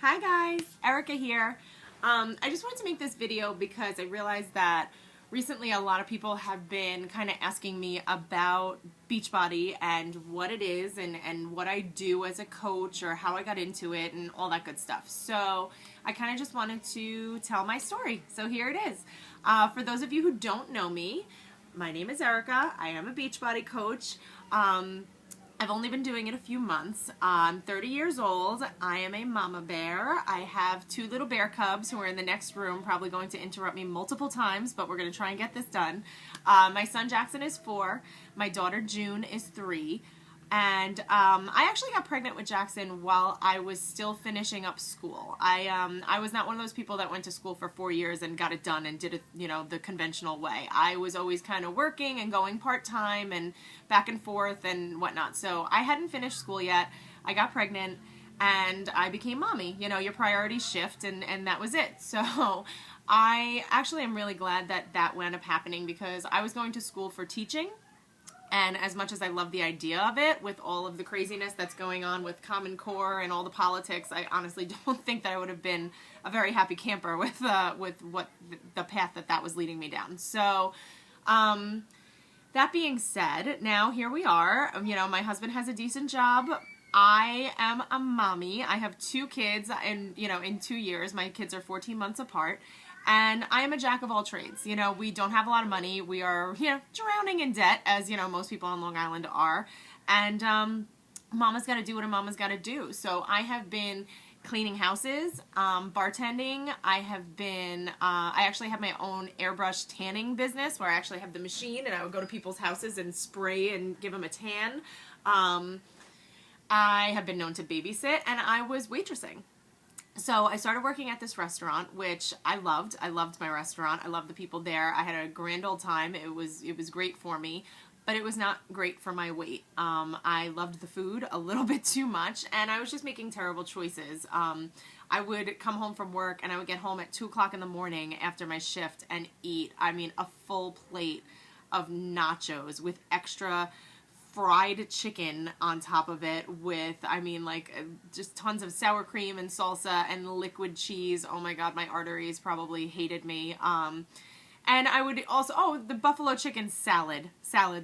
Hi guys, Erica here. I just wanted to make this video because I realized that recently a lot of people have been kind of asking me about Beachbody and what it is and what I do as a coach or how I got into it and all that good stuff. So I kind of just wanted to tell my story. So here it is. For those of you who don't know me, my name is Erica. I am a Beachbody coach. I've only been doing it a few months. I'm 30 years old. I am a mama bear. I have two little bear cubs who are in the next room, probably going to interrupt me multiple times, but we're going to try and get this done. My son Jackson is 4. My daughter June is 3. And I actually got pregnant with Jackson while I was still finishing up school. I was not one of those people that went to school for 4 years and got it done and did it, the conventional way. I was always kind of working and going part-time and back and forth and whatnot. So I hadn't finished school yet. I got pregnant and I became mommy. Your priorities shift and that was it. So I actually am really glad that that wound up happening because I was going to school for teaching. And as much as I love the idea of it, with all of the craziness that's going on with Common Core and all the politics, I honestly don't think that I would have been a very happy camper with what the path that was leading me down. So, that being said, now here we are. My husband has a decent job. I am a mommy. I have 2 kids, and in 2 years, my kids are 14 months apart. And I am a jack of all trades. We don't have a lot of money. We are, drowning in debt, as, most people on Long Island are. And mama's got to do what a mama's got to do. So I have been cleaning houses, bartending. I actually have my own airbrush tanning business where I actually have the machine and I would go to people's houses and spray and give them a tan. I have been known to babysit, and I was waitressing. So I started working at this restaurant, which I loved. I loved my restaurant. I loved the people there. I had a grand old time. It was great for me, but it was not great for my weight. I loved the food a little bit too much, and I was just making terrible choices. I would come home from work, and I would get home at 2 o'clock in the morning after my shift and eat, a full plate of nachos with extra fried chicken on top of it with, just tons of sour cream and salsa and liquid cheese. Oh my God, my arteries probably hated me. And I would also, the buffalo chicken salad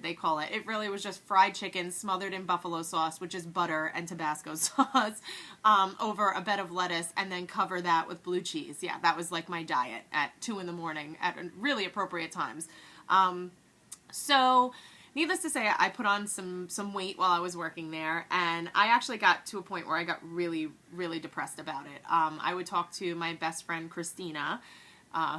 they call it. It really was just fried chicken smothered in buffalo sauce, which is butter and Tabasco sauce, over a bed of lettuce, and then cover that with blue cheese. Yeah, that was like my diet at 2 in the morning at really appropriate times. So needless to say, I put on some weight while I was working there, and I actually got to a point where I got really, really depressed about it. I would talk to my best friend, Christina,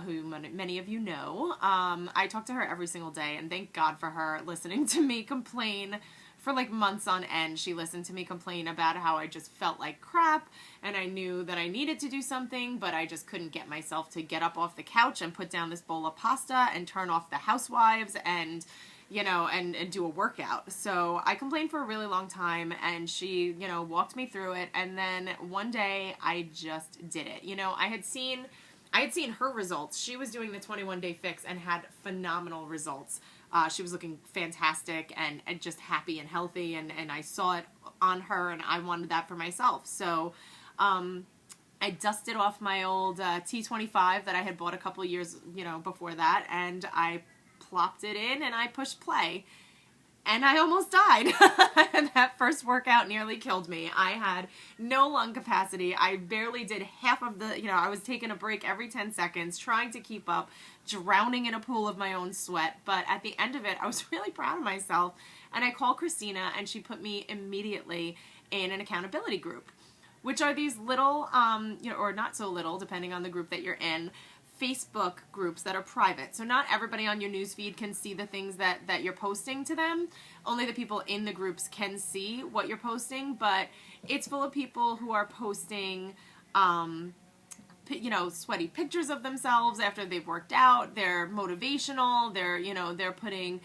who many of you know. I talked to her every single day, and thank God for her listening to me complain for like months on end. She listened to me complain about how I just felt like crap, and I knew that I needed to do something, but I just couldn't get myself to get up off the couch and put down this bowl of pasta and turn off the housewives and and do a workout. So I complained for a really long time, and she, walked me through it. And then one day I just did it. I had seen her results. She was doing the 21-day fix and had phenomenal results. She was looking fantastic and just happy and healthy. And I saw it on her, and I wanted that for myself. So, I dusted off my old T25 that I had bought a couple of years, before that, and I plopped it in and I pushed play, and I almost died. That first workout nearly killed me. I had no lung capacity. I barely did half of the, I was taking a break every 10 seconds, trying to keep up, drowning in a pool of my own sweat. But at the end of it, I was really proud of myself, and I called Christina, and she put me immediately in an accountability group, which are these little, or not so little, depending on the group that you're in, Facebook groups that are private. So not everybody on your newsfeed can see the things that you're posting to them. Only the people in the groups can see what you're posting, but it's full of people who are posting, sweaty pictures of themselves after they've worked out. They're motivational. They're putting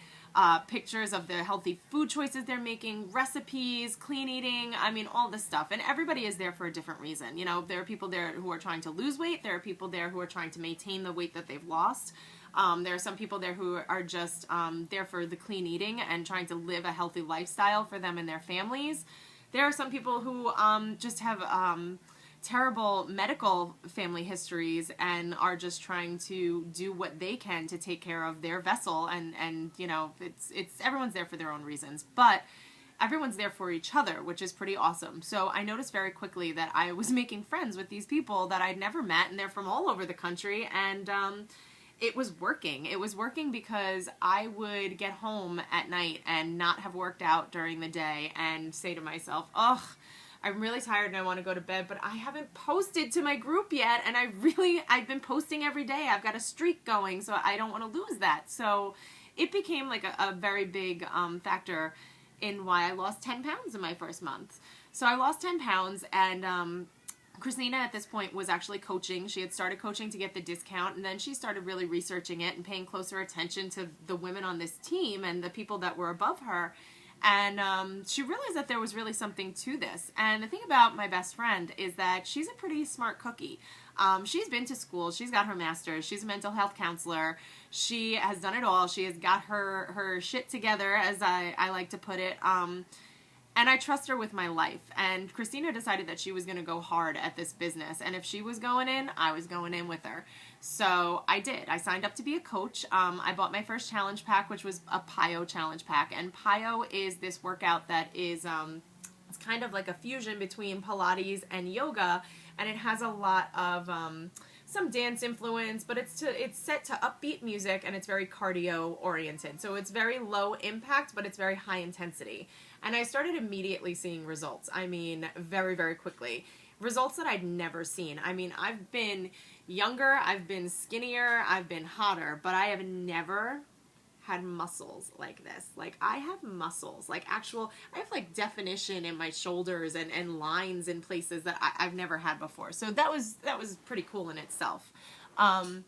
pictures of the healthy food choices they're making, recipes, clean eating, all this stuff. And everybody is there for a different reason. There are people there who are trying to lose weight. There are people there who are trying to maintain the weight that they've lost. There are some people there who are just there for the clean eating and trying to live a healthy lifestyle for them and their families. There are some people who just have terrible medical family histories and are just trying to do what they can to take care of their vessel. And you know, it's everyone's there for their own reasons, but everyone's there for each other, which is pretty awesome. So I noticed very quickly that I was making friends with these people that I'd never met, and they're from all over the country, and it was working. It was working because I would get home at night and not have worked out during the day and say to myself, ugh, I'm really tired and I want to go to bed, but I haven't posted to my group yet, and I've been posting every day. I've got a streak going, so I don't want to lose that. So it became like a very big factor in why I lost 10 pounds in my first month. So I lost 10 pounds, and Christina at this point was actually coaching. She had started coaching to get the discount, and then she started really researching it and paying closer attention to the women on this team and the people that were above her. And she realized that there was really something to this. And the thing about my best friend is that she's a pretty smart cookie. She's been to school. She's got her master's. She's a mental health counselor. She has done it all. She has got her shit together, as I like to put it. And I trust her with my life. And Christina decided that she was going to go hard at this business. And if she was going in, I was going in with her. So I did. I signed up to be a coach. I bought my first challenge pack, which was a PiYo challenge pack. And PiYo is this workout that is, it's kind of like a fusion between Pilates and yoga. And it has a lot of some dance influence, but it's set to upbeat music, and it's very cardio oriented. So it's very low impact, but it's very high intensity. And I started immediately seeing results. I mean, very, very quickly. Results that I'd never seen. I mean, I've been younger, I've been skinnier, I've been hotter, but I have never had muscles like this. Like, I have muscles, like I have like definition in my shoulders and lines in places that I've never had before. So that was pretty cool in itself. When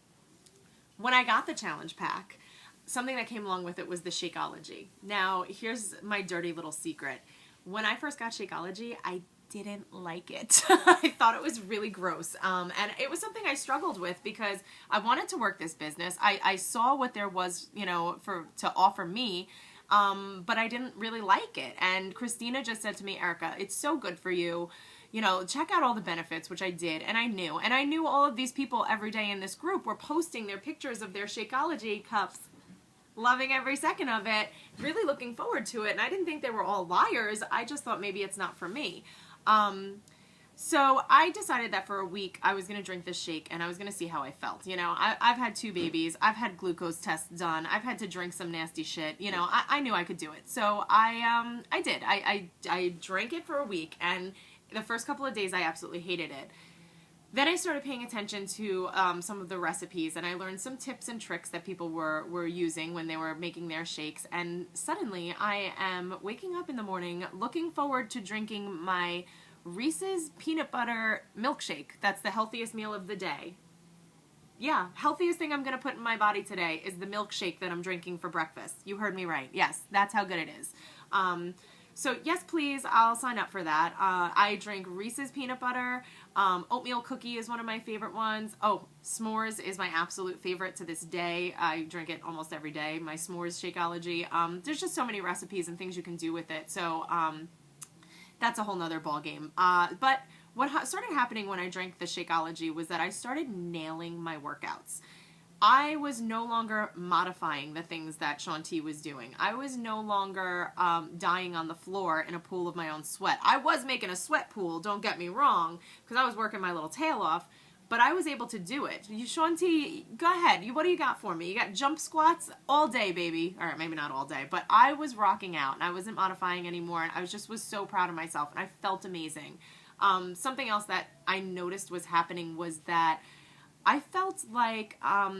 I got the challenge pack, something that came along with it was the Shakeology. Now, here's my dirty little secret. When I first got Shakeology, I didn't like it. I thought it was really gross. And it was something I struggled with because I wanted to work this business. I saw what there was, you know, to offer me, but I didn't really like it. And Christina just said to me, Erica, it's so good for you. You know, check out all the benefits, which I did, and I knew. And I knew all of these people every day in this group were posting their pictures of their Shakeology cups, loving every second of it, really looking forward to it. And I didn't think they were all liars. I just thought maybe it's not for me. So I decided that for a week I was going to drink this shake and I was going to see how I felt. You know, I've had 2 babies. I've had glucose tests done. I've had to drink some nasty shit. You know, I knew I could do it. So I did. I drank it for a week, and the first couple of days I absolutely hated it. Then I started paying attention to some of the recipes, and I learned some tips and tricks that people were using when they were making their shakes. And suddenly I am waking up in the morning looking forward to drinking my Reese's peanut butter milkshake. That's the healthiest meal of the day. Yeah, healthiest thing I'm going to put in my body today is the milkshake that I'm drinking for breakfast. You heard me right. Yes, that's how good it is. So yes, please, I'll sign up for that. I drink Reese's peanut butter. Oatmeal cookie is one of my favorite ones. Oh, s'mores is my absolute favorite to this day. I drink it almost every day, my s'mores Shakeology. There's just so many recipes and things you can do with it. So that's a whole nother ball game. But what started happening when I drank the Shakeology was that I started nailing my workouts. I was no longer modifying the things that Shaun T was doing. I was no longer dying on the floor in a pool of my own sweat. I was making a sweat pool, don't get me wrong, because I was working my little tail off, but I was able to do it. Shaun T, go ahead. What do you got for me? You got jump squats all day, baby. All right, maybe not all day, but I was rocking out, and I wasn't modifying anymore, and I was so proud of myself, and I felt amazing. Something else that I noticed was happening was that I felt like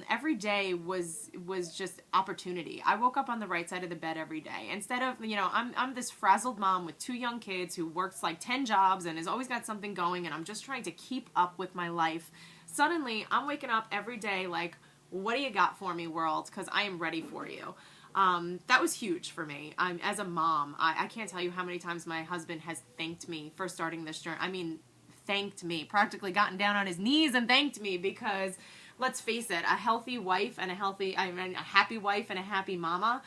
every day was just opportunity. I woke up on the right side of the bed every day. Instead of, you know, I'm this frazzled mom with 2 young kids who works like 10 jobs and has always got something going, and I'm just trying to keep up with my life. Suddenly, I'm waking up every day like, what do you got for me, world? Because I am ready for you. That was huge for me. As a mom, I can't tell you how many times my husband has thanked me for starting this journey. I mean, thanked me, practically gotten down on his knees and thanked me, because let's face it, a healthy wife and a happy wife and a happy mama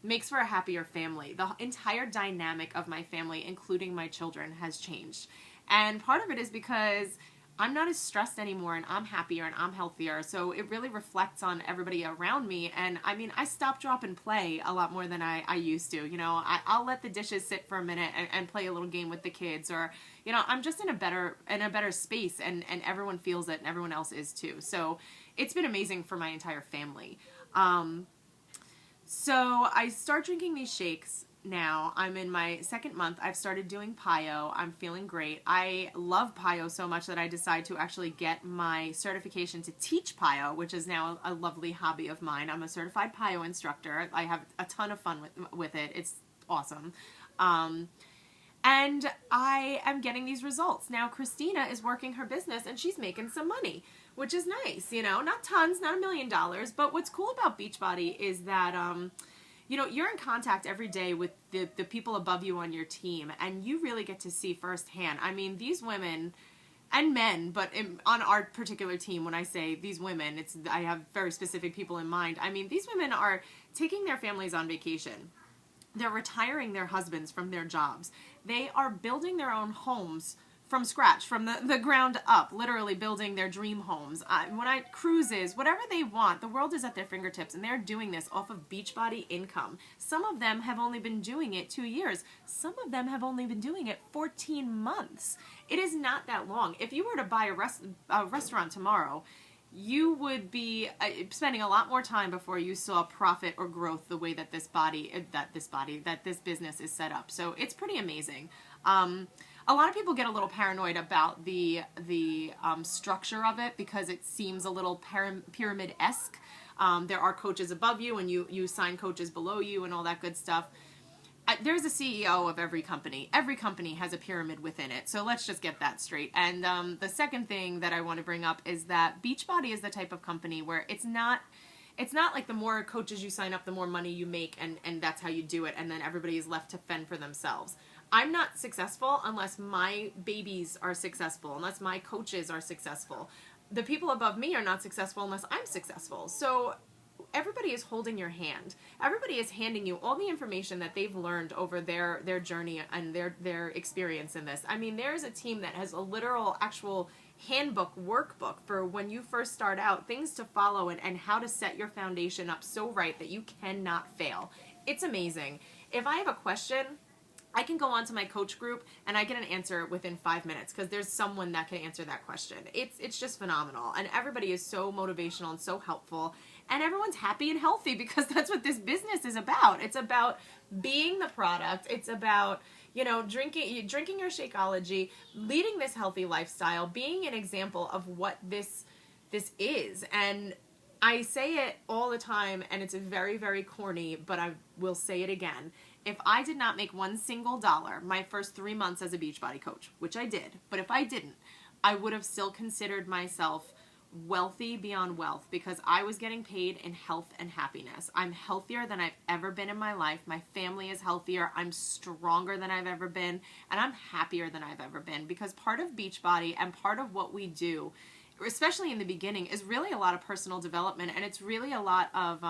makes for a happier family. The entire dynamic of my family, including my children, has changed. And part of it is because I'm not as stressed anymore, and I'm happier and I'm healthier. So it really reflects on everybody around me. And I mean, I stop, drop, and play a lot more than I used to. You know, I'll let the dishes sit for a minute and play a little game with the kids, or, you know, I'm just in a better space, and everyone feels it, and everyone else is too. So it's been amazing for my entire family. So I start drinking these shakes now. I'm in my second month. I've started doing PiYo. I'm feeling great. I love PiYo so much that I decided to actually get my certification to teach PiYo, which is now a lovely hobby of mine. I'm a certified PiYo instructor. I have a ton of fun with it. It's awesome. And I am getting these results. Now, Christina is working her business, and she's making some money, which is nice, you know, not tons, not $1 million. But what's cool about Beachbody is that, you know, you're in contact every day with the people above you on your team, and you really get to see firsthand. I mean, these women and men, but on our particular team, when I say these women, I have very specific people in mind. I mean, these women are taking their families on vacation. They're retiring their husbands from their jobs. They are building their own homes from scratch, from the ground up, literally building their dream homes. Cruises, whatever they want, the world is at their fingertips, and they're doing this off of Beachbody income. Some of them have only been doing it 2 years. Some of them have only been doing it 14 months. It is not that long. If you were to buy a restaurant tomorrow, you would be spending a lot more time before you saw profit or growth the way that this business is set up. So it's pretty amazing. A lot of people get a little paranoid about the structure of it because it seems a little pyramid-esque. There are coaches above you, and you sign coaches below you and all that good stuff. There's a CEO of every company. Every company has a pyramid within it. So let's just get that straight. And the second thing that I want to bring up is that Beachbody is the type of company where it's not like the more coaches you sign up, the more money you make, and that's how you do it, and then everybody is left to fend for themselves. I'm not successful unless my babies are successful, unless my coaches are successful. The people above me are not successful unless I'm successful. So everybody is holding your hand. Everybody is handing you all the information that they've learned over their journey and their experience in this. I mean, there's a team that has a literal, actual handbook, workbook for when you first start out, things to follow and how to set your foundation up so right that you cannot fail. It's amazing. If I have a question, I can go onto my coach group and I get an answer within 5 minutes because there's someone that can answer that question. It's just phenomenal. And everybody is so motivational and so helpful. And everyone's happy and healthy because that's what this business is about. It's about being the product. It's about, you know, drinking your Shakeology, leading this healthy lifestyle, being an example of what this is. And I say it all the time, and it's very, very corny, but I will say it again. If I did not make $1 single my first 3 months as a Beachbody coach, which I did, but if I didn't, I would have still considered myself wealthy beyond wealth because I was getting paid in health and happiness. I'm healthier than I've ever been in my life. My family is healthier. I'm stronger than I've ever been, and I'm happier than I've ever been because part of Beachbody and part of what we do, especially in the beginning, is really a lot of personal development, and it's really a lot of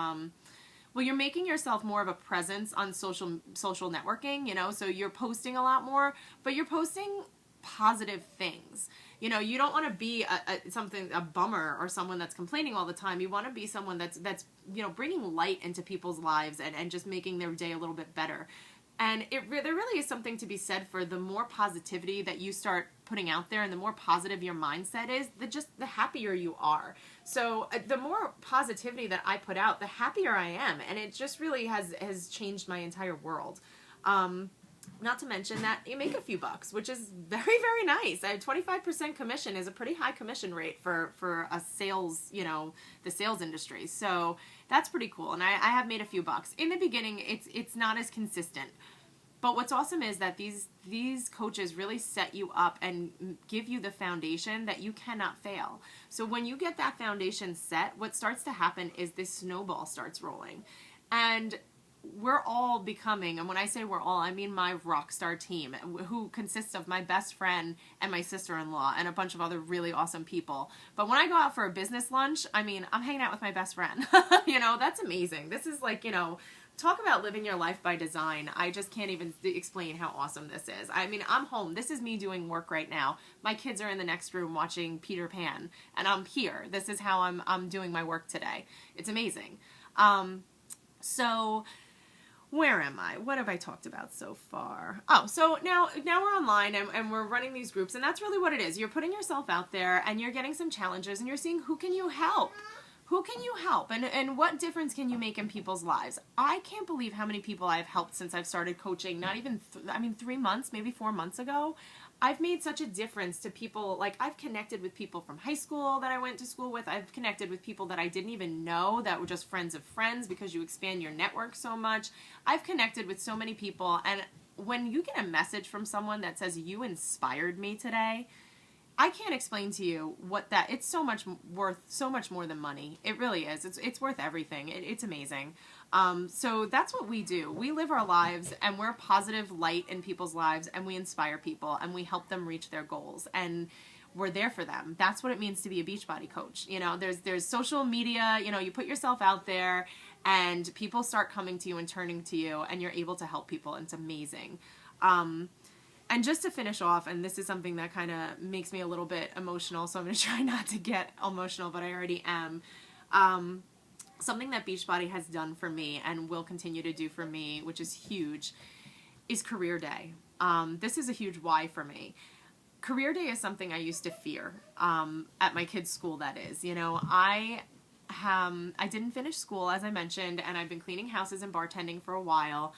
well, you're making yourself more of a presence on social networking, you know, so you're posting a lot more, but you're posting positive things. You know, you don't want to be a bummer or someone that's complaining all the time. You want to be someone that's you know, bringing light into people's lives and just making their day a little bit better. And there really is something to be said for the more positivity that you start putting out there and the more positive your mindset is, the happier you are. So the more positivity that I put out, the happier I am. And it just really has changed my entire world. Not to mention that you make a few bucks, which is very, very nice. 25% commission is a pretty high commission rate for a sales, you know, the sales industry. So that's pretty cool. And I have made a few bucks. In the beginning, it's not as consistent. But what's awesome is that these coaches really set you up and give you the foundation that you cannot fail. So when you get that foundation set, what starts to happen is this snowball starts rolling. And we're all becoming, and when I say we're all, I mean my rock star team, who consists of my best friend and my sister-in-law and a bunch of other really awesome people. But when I go out for a business lunch, I mean, I'm hanging out with my best friend. You know, that's amazing. This is like, you know, talk about living your life by design. I just can't even explain how awesome this is. I mean, I'm home. This is me doing work right now. My kids are in the next room watching Peter Pan, and I'm here. This is how I'm doing my work today. It's amazing. So where am I? What have I talked about so far? Oh, so now we're online and we're running these groups, and that's really what it is. You're putting yourself out there and you're getting some challenges and you're seeing who can you help? Who can you help, and what difference can you make in people's lives? I can't believe how many people I've helped since I've started coaching. Not even, 3 months, maybe 4 months ago. I've made such a difference to people. Like, I've connected with people from high school that I went to school with. I've connected with people that I didn't even know that were just friends of friends, because you expand your network so much. I've connected with so many people, and when you get a message from someone that says, you inspired me today, I can't explain to you what that, it's so much more than money. It really is. It's worth everything. It's amazing. So that's what we do. We live our lives, and we're a positive light in people's lives, and we inspire people, and we help them reach their goals, and we're there for them. That's what it means to be a Beachbody coach. You know, there's social media, you know, you put yourself out there and people start coming to you and turning to you, and you're able to help people, and it's amazing. And just to finish off, and this is something that kind of makes me a little bit emotional, so I'm going to try not to get emotional, but I already am. Something that Beachbody has done for me and will continue to do for me, which is huge, is Career Day. This is a huge why for me. Career Day is something I used to fear, at my kids' school, that is. You know, I didn't finish school, as I mentioned, and I've been cleaning houses and bartending for a while.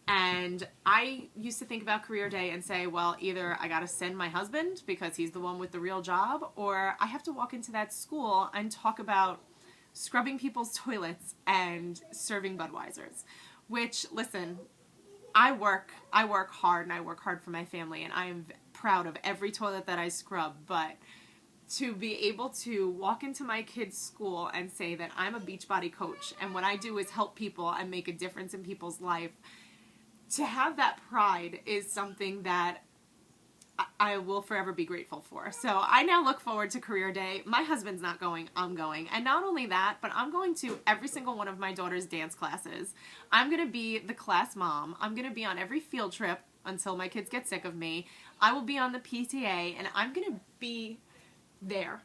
And I used to think about Career Day and say, well, either I got to send my husband because he's the one with the real job, or I have to walk into that school and talk about scrubbing people's toilets and serving Budweisers. Which, listen, I work hard, and I work hard for my family, and I am proud of every toilet that I scrub, but to be able to walk into my kids' school and say that I'm a Beachbody coach, and what I do is help people and make a difference in people's life, to have that pride is something that I will forever be grateful for. So I now look forward to Career Day. My husband's not going, I'm going. And not only that, but I'm going to every single one of my daughter's dance classes. I'm going to be the class mom. I'm going to be on every field trip until my kids get sick of me. I will be on the PTA, and I'm going to be there.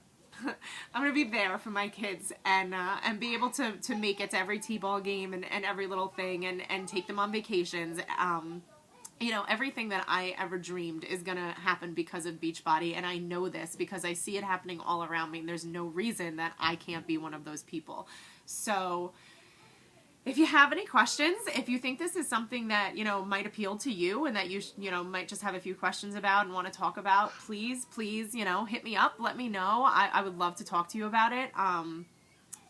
I'm going to be there for my kids, and be able to make it to every T-ball game and every little thing, and take them on vacations. You know, everything that I ever dreamed is going to happen because of Beachbody, and I know this because I see it happening all around me, and there's no reason that I can't be one of those people. So if you have any questions, if you think this is something that, you know, might appeal to you, and that you know, might just have a few questions about and want to talk about, please, you know, hit me up, let me know. I would love to talk to you about it.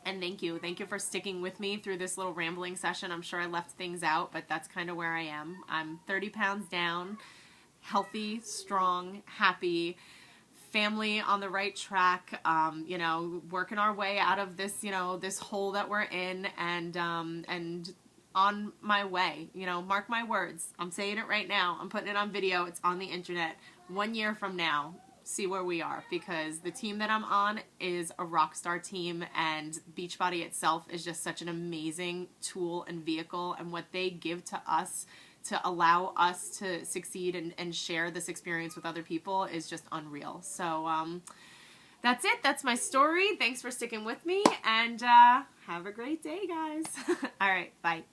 And thank you for sticking with me through this little rambling session. I'm sure I left things out, but that's kind of where I am. I'm 30 pounds down, healthy, strong, happy, family on the right track, you know, working our way out of this, you know, this hole that we're in, and on my way, you know, mark my words. I'm saying it right now. I'm putting it on video. It's on the internet. 1 year from now, see where we are, because the team that I'm on is a rock star team, and Beachbody itself is just such an amazing tool and vehicle, and what they give to us to allow us to succeed and share this experience with other people is just unreal. So that's it. That's my story. Thanks for sticking with me, and have a great day, guys. All right, bye.